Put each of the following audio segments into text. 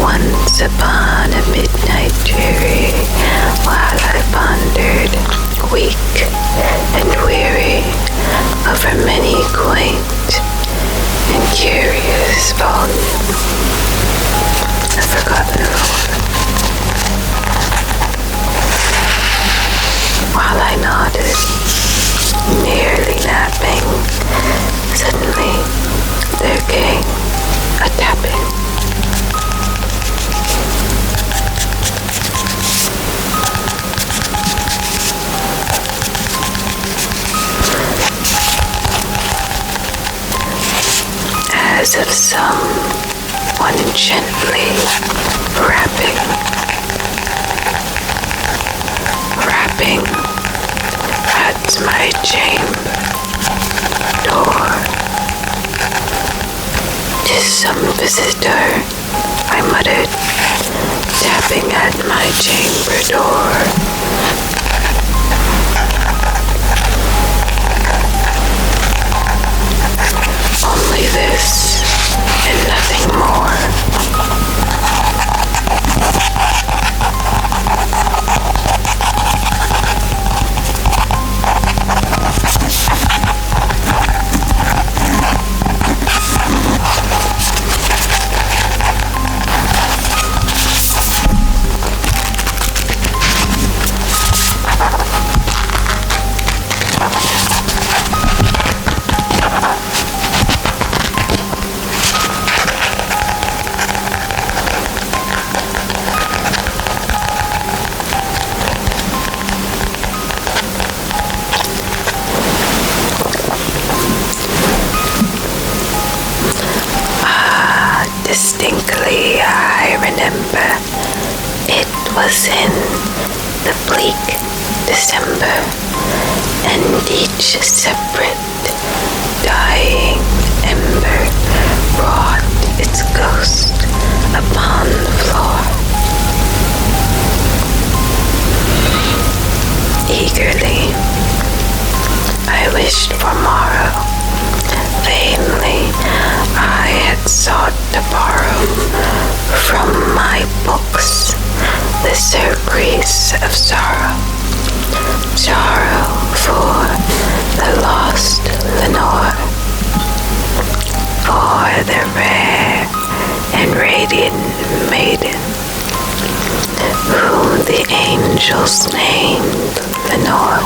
Once upon a midnight dreary, while I pondered, weak and weary, over many quaint and curious volumes. I've forgotten the word. While I nodded, nearly napping, suddenly there came a tapping. As of someone gently rapping at my chamber door. 'Tis some visitor, I muttered, tapping at my chamber door. Only this and nothing more. Distinctly I remember it was in the bleak December, and each separate dying ember brought its ghost upon the floor. Eagerly I wished for morrow. Vainly I had sought to borrow from my books the surcease of sorrow. Sorrow for the lost Lenore, for the rare and radiant maiden whom the angels named Lenore,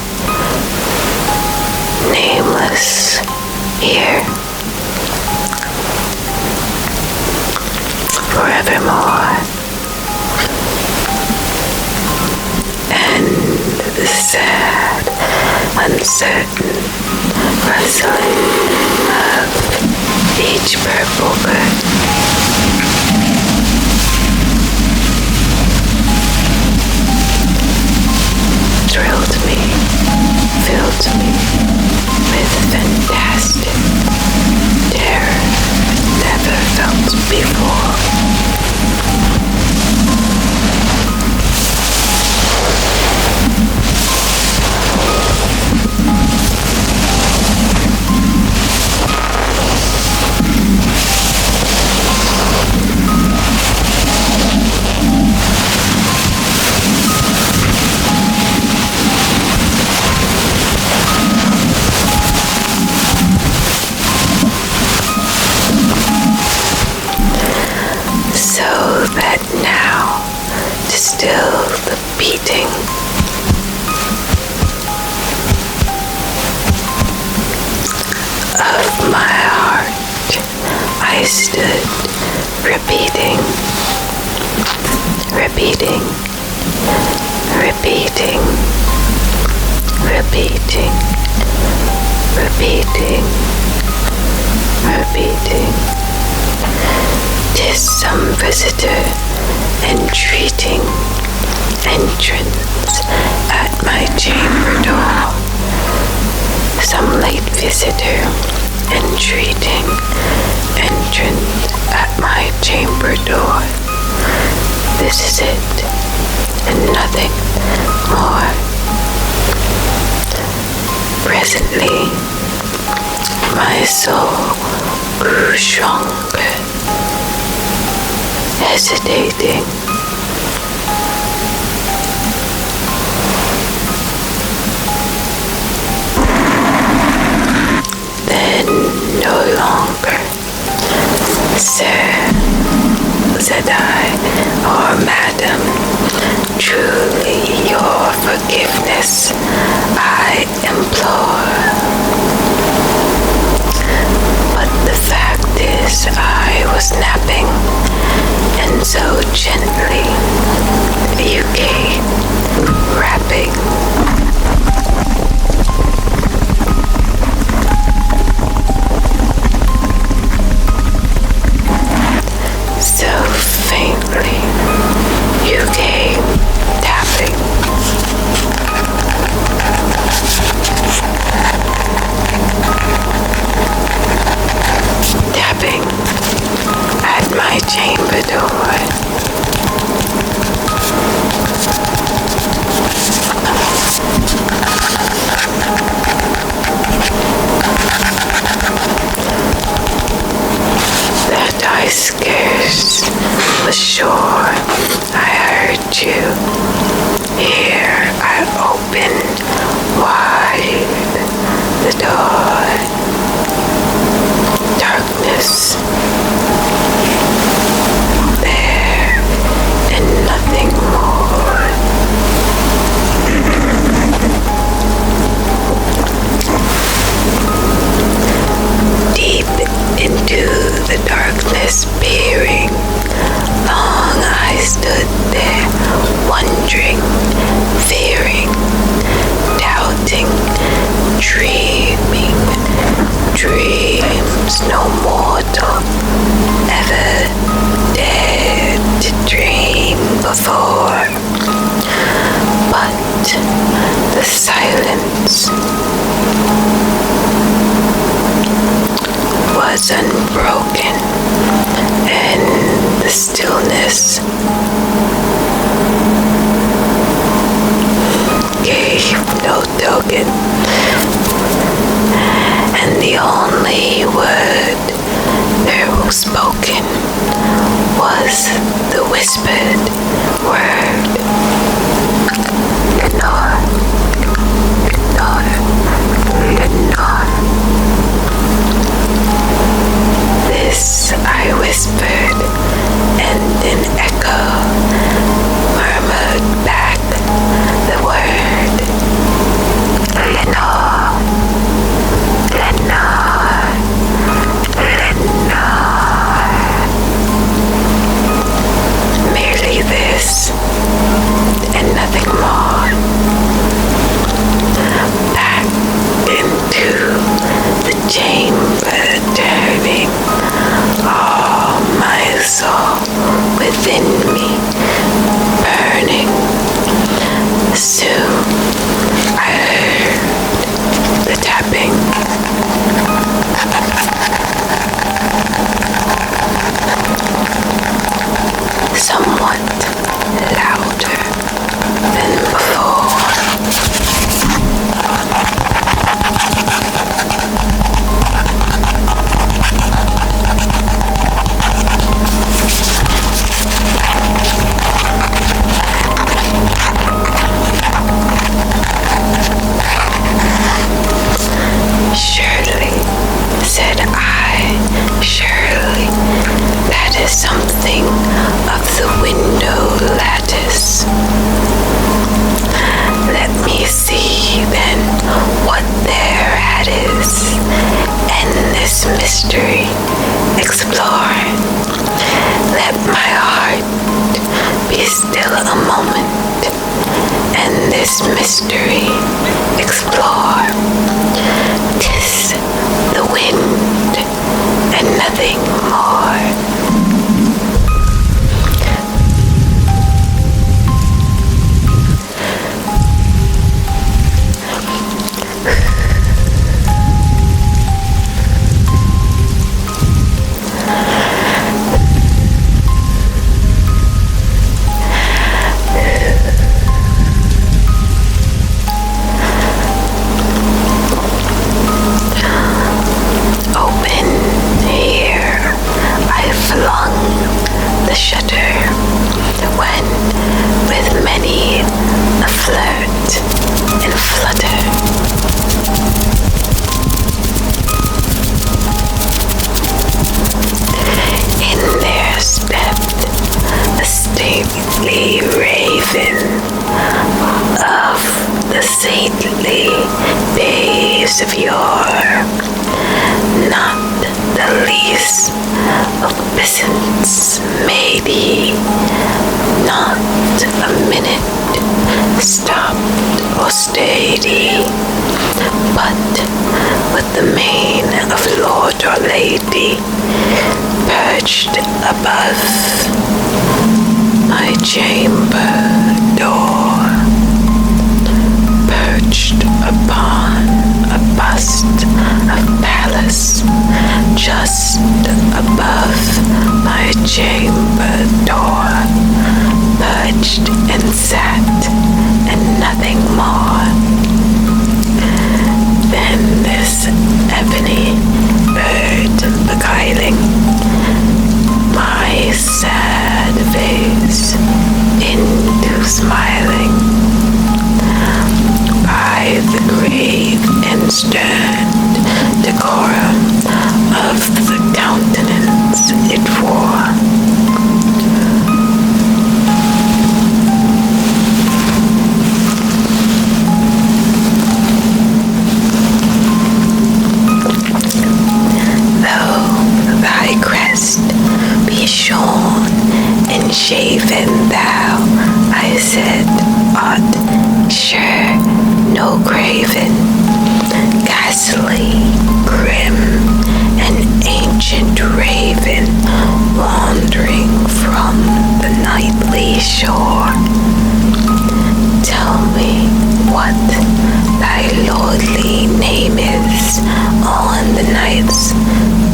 nameless here forevermore. And the sad, uncertain rustling of each purple bird thrilled me, filled me with fantastic terror never felt before. So that now, to still the beating of my heart, I stood repeating, repeating, repeating, repeating, repeating, repeating. 'Tis some visitor entreating entrance at my chamber door. Some late visitor entreating entrance at my chamber door. This is it, and nothing more. Presently, my soul grew stronger, hesitating. Then no longer. Sir, said I, or madam, truly your forgiveness I implore. But the fact is I was napping, and so gently you came rapping. So faintly you came tapping. Tapping at my chamber door. That I scarce was sure I heard you. Here I opened wide the door. Darkness there and nothing more. Deep into the darkness peering, long I stood there, wondering, fearing, doubting, dreaming, dreams no mortal ever dared to dream before. But the silence was unbroken, and the stillness gave no token, and the only word there was spoken was the whispered word, Lenore, Lenore, Lenore. This I whispered, and an echo murmured back the word, Lenore, Lenore, Lenore. Merely this, and nothing more. Back into the chamber turning, all my soul within me burning. Soon I heard the tapping. Somewhat louder than before. Surely, said I, surely, that is something of the window lattice. Let me see then what thereat is, and this mystery explore. Let my heart be still a moment, and this mystery explore. 'Tis the wind and nothing more. Open here the shutter when, with many a flirt and flutter, in there stepped a stately raven of the saintly days of yore, not the least obeisance made he, not a minute stopped or stayed he, but with the mane of lord or lady perched above my chamber door, perched upon a bust of Pallas just above my chamber door, perched and sat and nothing more. Then this ebony bird beguiling my sad face into smiling by the grave and stern decorum of the countenance it wore. Though thy crest be shorn and shaven, thou, I said, art sure no graven, ghastly, grim, an ancient raven wandering from the nightly shore. Tell me what thy lordly name is on the night's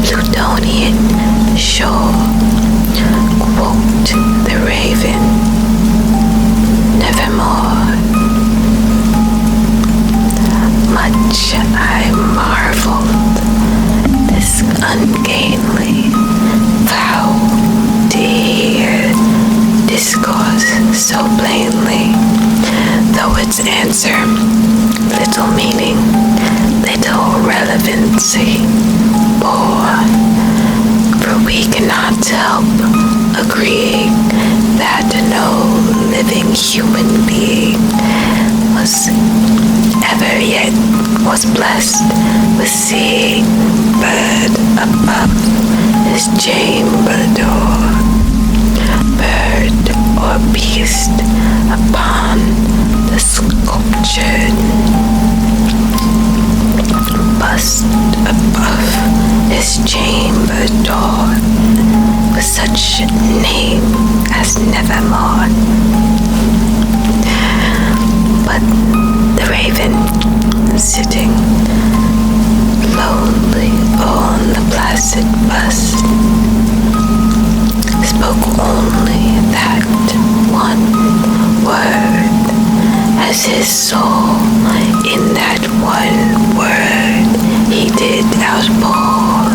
Plutonian shore. Quote the raven, nevermore. Much I marveled this ungainly, foul, dear discourse so plainly, though its answer little meaning, little relevancy bore. For we cannot help agreeing that no living human being was blessed with seeing bird above his chamber door, bird or beast upon the sculptured bust above his chamber door, with such name as nevermore. But the raven, sitting lonely on the placid bust, spoke only that one word, as his soul in that one word he did outpour.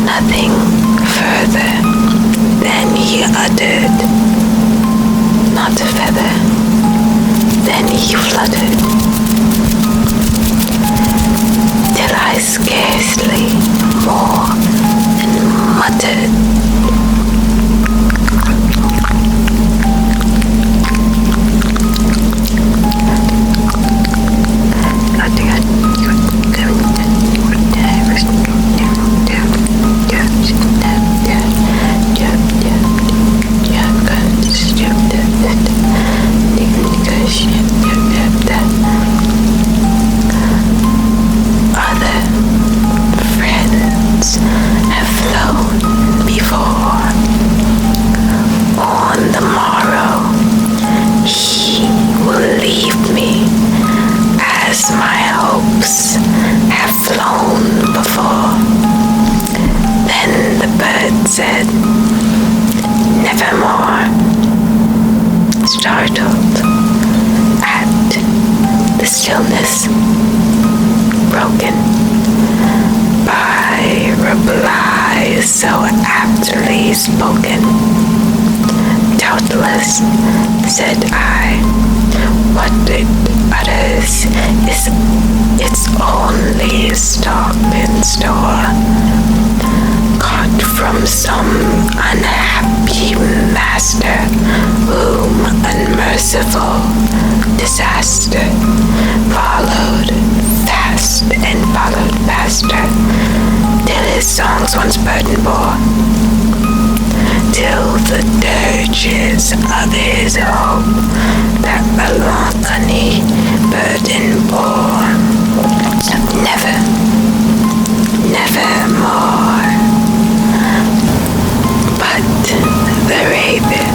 Nothing further than he uttered, not a feather, then he fluttered, till I scarcely more than muttered. spoken. Doubtless, said I, what it utters is its only stock in store, caught from some unhappy master whom unmerciful disaster followed fast and followed faster, till his songs once burden bore, till the dirges of his hope that melancholy burden bore. Never, nevermore. But the raven,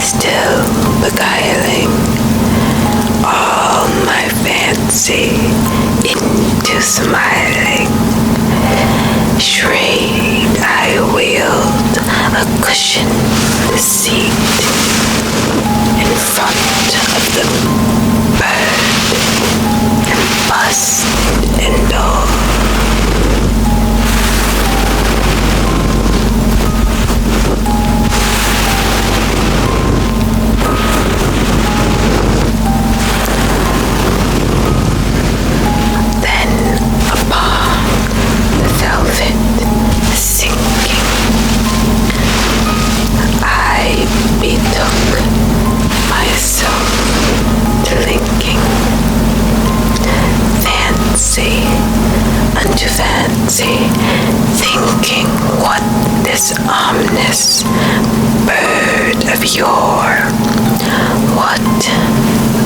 still beguiling all my fancy into smiling, straight I wheeled a cushioned seat in front of the bird and buzzed and all. Then upon the velvet sinking, I betook myself to linking fancy unto fancy, thinking what this ominous bird of yore, what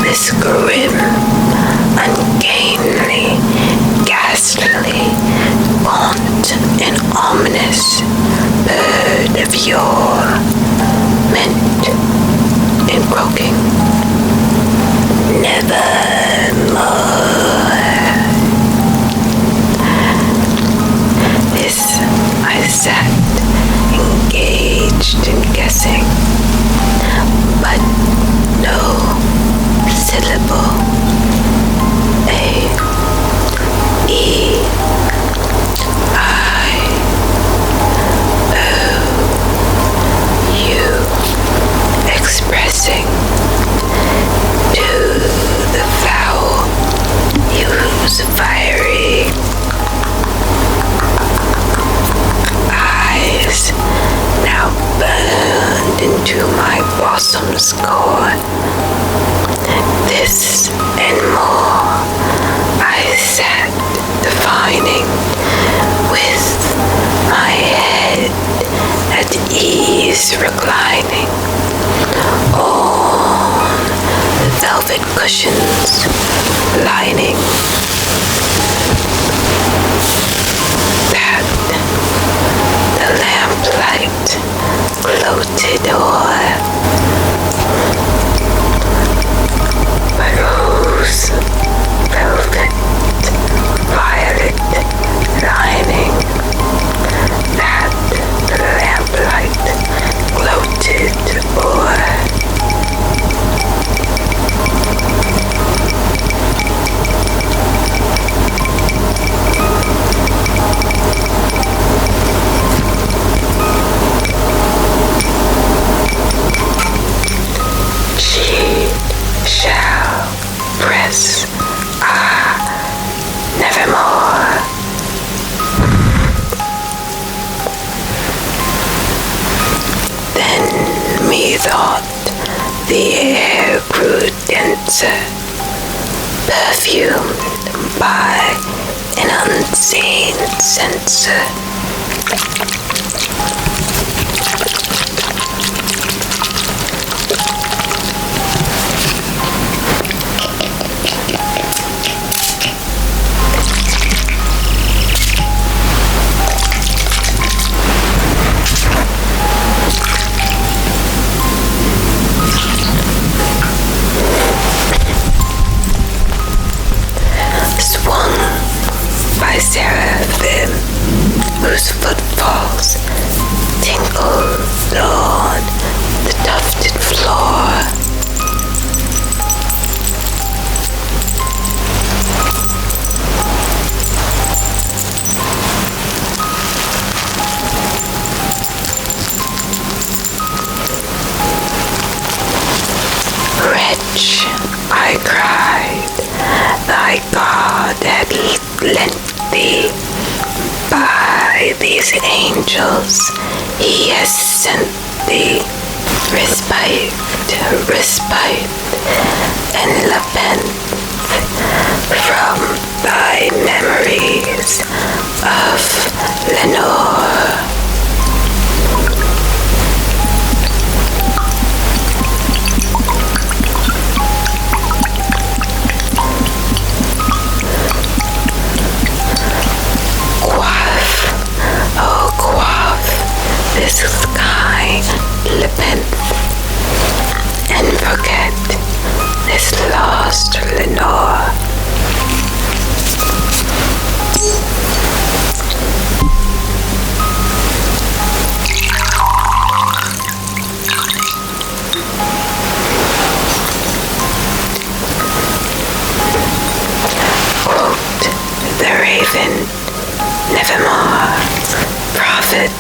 this grim, ungainly, ghastly, gaunt and ominous bird of yore meant in croaking nevermore. This I sat engaged in guessing, but no syllable, A, E, I, O, U, expressing to the fowl whose fiery eyes now burned into my bosom's core. This and more I sat defining, with my head at ease reclining on the velvet cushions lining that the lamplight gloated o'er, but whose velvet violet lining that the lamplight gloated o'er. She shall press nevermore. Then methought the air grew denser, perfumed by an unseen censer. Swung by seraphim whose footfalls tinkled on the tufted floor. his angels he has sent thee. Respite, respite, and repent from thy memories of Lenore. This sky repent and forget this lost Lenore. Quote the raven, nevermore, prophet,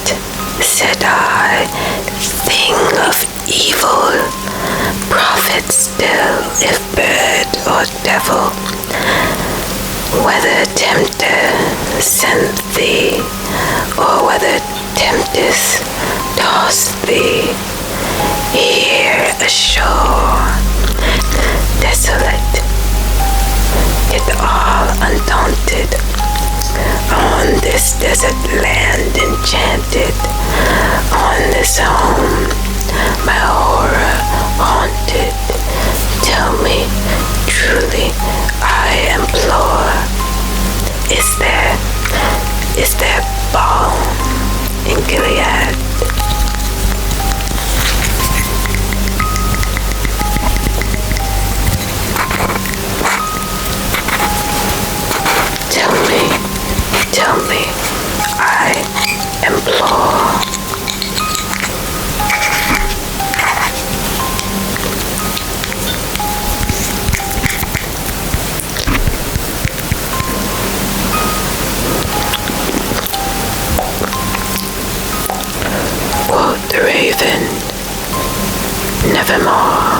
said I, thing of evil, prophet still, if bird or devil, whether tempter sent thee, or whether tempest tossed thee, here ashore, desolate, yet all undaunted, on this desert land enchanted, on this home my horror haunted. Tell me truly, I implore, is there balm in Gilead? Tell me, I implore. Quote the raven, nevermore.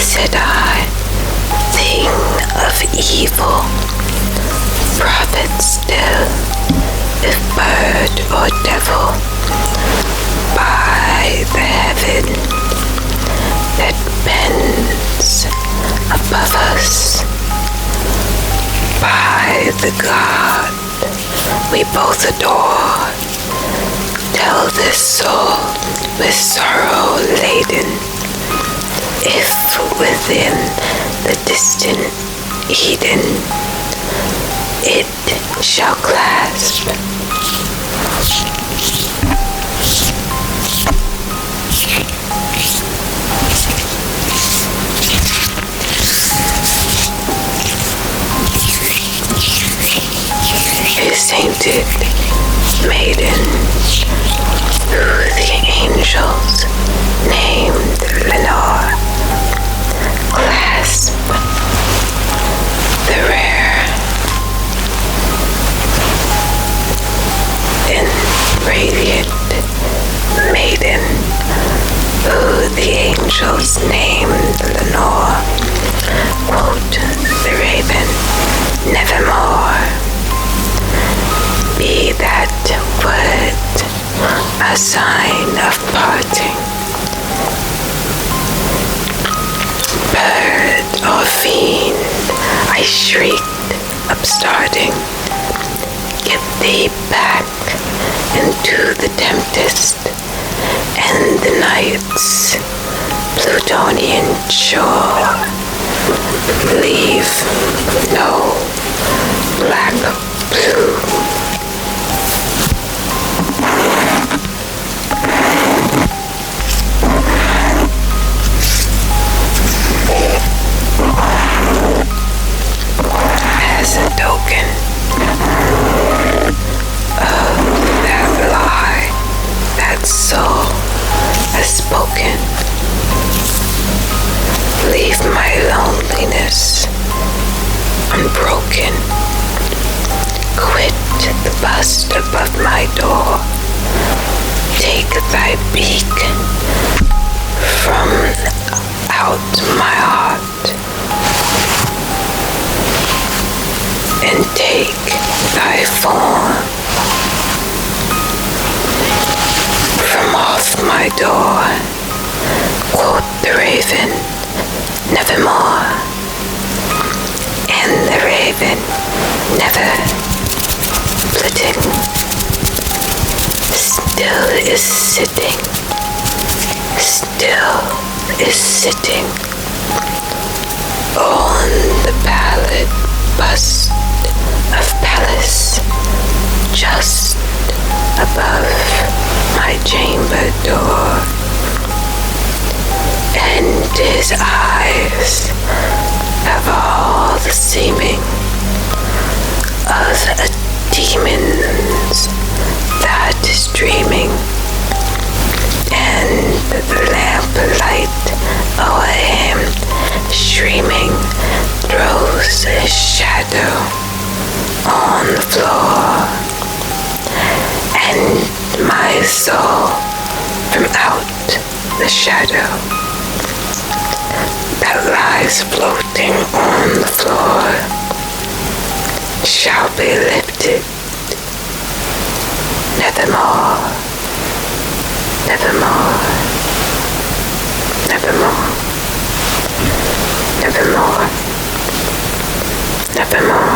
Said I, thing of evil, prophet still, if bird or devil, by the heaven that bends above us, by the God we both adore, tell this soul with sorrow laden, if within the distant Eden it shall clasp. A sainted maiden who the angels named Lenore, clasp the rare and radiant maiden who the angels named Lenore. Quote the raven, nevermore. Be that word a sign of parting. Bird or fiend, I shrieked, upstarting, get thee back into the tempest and the night's Plutonian shore. Leave no black blue. As a token of that lie that soul has spoken, leave my loneliness unbroken. Quit the bust above my door. Take thy beak from out my heart, and take thy form from off my door. Quoth the raven, nevermore. And the raven, never flitting, still is sitting, still is sitting on the pallid bust of Pallas, just above my chamber door. And his eyes have all the seeming of a demon's that is dreaming, and the lamplight o'er him streaming throws a shadow on the floor, and my soul from out the shadow that lies floating on the floor shall be lifted nevermore, nevermore, nevermore, nevermore, nevermore.